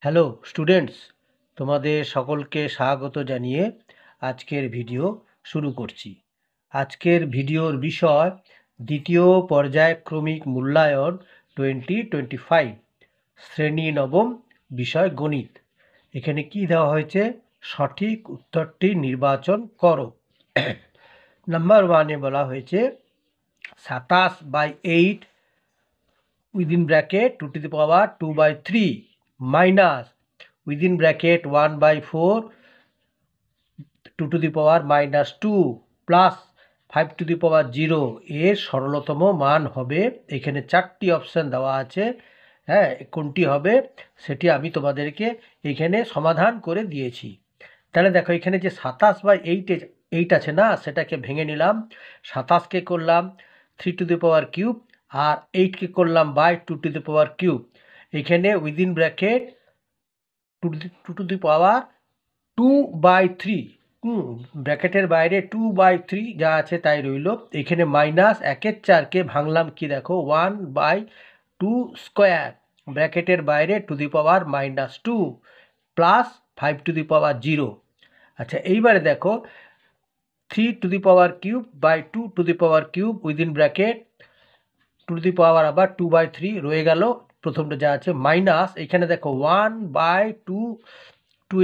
Hello students, তোমাদের সকলকে স্বাগত জানিয়ে আজকের ভিডিও শুরু করছি। আজকের ভিডিওর বিষয় দ্বিতীয় পর্যায়ক্রমিক মূল্যায়ন 2025, শ্রেণী নবম, বিষয় গণিত। এখানে কি দেওয়া হয়েছে? সঠিক উত্তরটি নির্বাচন করো। নাম্বার 1-এ বলা হয়েছে 27/8 within bracket 2^2/3 minus within bracket 1/4 2^-2 plus 5^0 এর সরলতম মান হবে। এখানে 4টি অপশান দেওয়া আছে। হ্যাঁ, কোনটি হবে সেটি আমি তোমাদেরকে এখানে সমাধান করে দিয়েছি। তাহলে দেখো, এখানে যে 27/8 আছে না, সেটাকে ভেঙে নিলাম। 27কে করলাম 3^3 আর 8কে করলাম বাই 2^3। এখানে উইদিন ব্র্যাকেট 2^2/3, ব্র্যাকেটের বাইরে 2/3 যা আছে তাই রইল। এখানে মাইনাস 1-এর 4কে ভাঙলাম, কি দেখো 1/2² ব্র্যাকেটের বাইরে (2) প্লাস 5^0। আচ্ছা, এইবারে দেখো 3^3/2 উইদিন ব্র্যাকেট 2 2/3 রয়ে গেল। প্রথমটা যা আছে মাইনাস, এখানে দেখো 1/2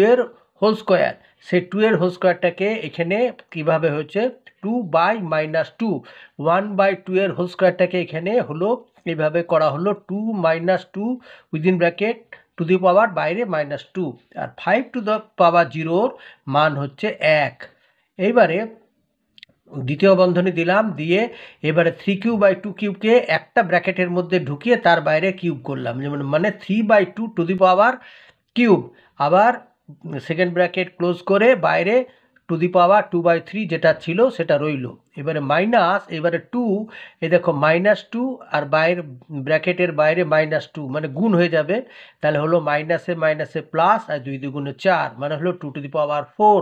এর হোল স্কোয়ার, সেই 2 এর হোল স্কোয়ারটাকে এখানে কীভাবে হচ্ছে 2/-2, 1/2 এর হোল স্কোয়ারটাকে এখানে হলো এইভাবে করা হলো 2 - 2 উইদিন ব্র্যাকেট বাইরে -2, আর 5^0 মান হচ্ছে 1। এইবারে দ্বিতীয় বন্ধনী দিলাম, দিয়ে এবারে 3^2 একটা ব্র্যাকেটের মধ্যে ঢুকিয়ে তার বাইরে কিউব করলাম, যেমন মানে 3/2 আবার সেকেন্ড ব্র্যাকেট ক্লোজ করে বাইরে 2^2/3 যেটা ছিল সেটা রইল। এবারে মাইনাস, এবারে 2, এই দেখো -2 আর বাইরে ব্র্যাকেটের বাইরে -2 মানে গুণ হয়ে যাবে, তাহলে হলো মাইনাসে মাইনাসে প্লাস, আর 2 2 4 মানে হলো 2^4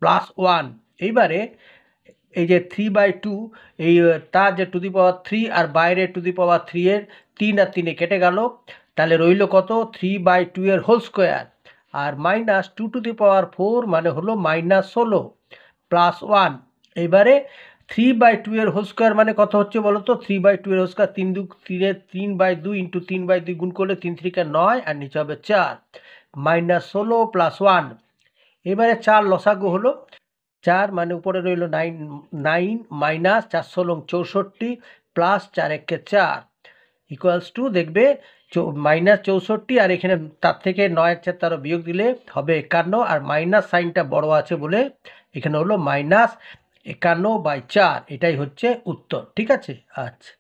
প্লাস 1। এইবারে এই যে 3/2, এই তার যে 3 আর বাইরে 3 এর 3 আর 3 কেটে গেল, তাহলে রইল কত 3/2 এর হোল স্কোয়ার, আর মাইনাস 2^4 মানে হলো -16 প্লাস 1। এইবারে 3/2 এর হোল স্কোয়ার মানে কত হচ্ছে বলো তো? 3/2 এর হোল স্কোয়ার 3/2 ইন্টু 3/2 গুণ করলে 3 3 9 আর নিচে হবে 4, -16 প্লাস 1। এবারে 4 লসাগু হলো 4, মানে উপরে রইল 9 মাইনাস 4 × 64 প্লাস 4 × 4 ইকুয়ালস টু, দেখবে -64, আর এখানে তার থেকে 9 × 4 তারা বিয়োগ দিলে হবে 51, আর মাইনাস সাইনটা বড় আছে বলে এখানে হলো -51/4। এটাই হচ্ছে উত্তর। ঠিক আছে, আচ্ছা।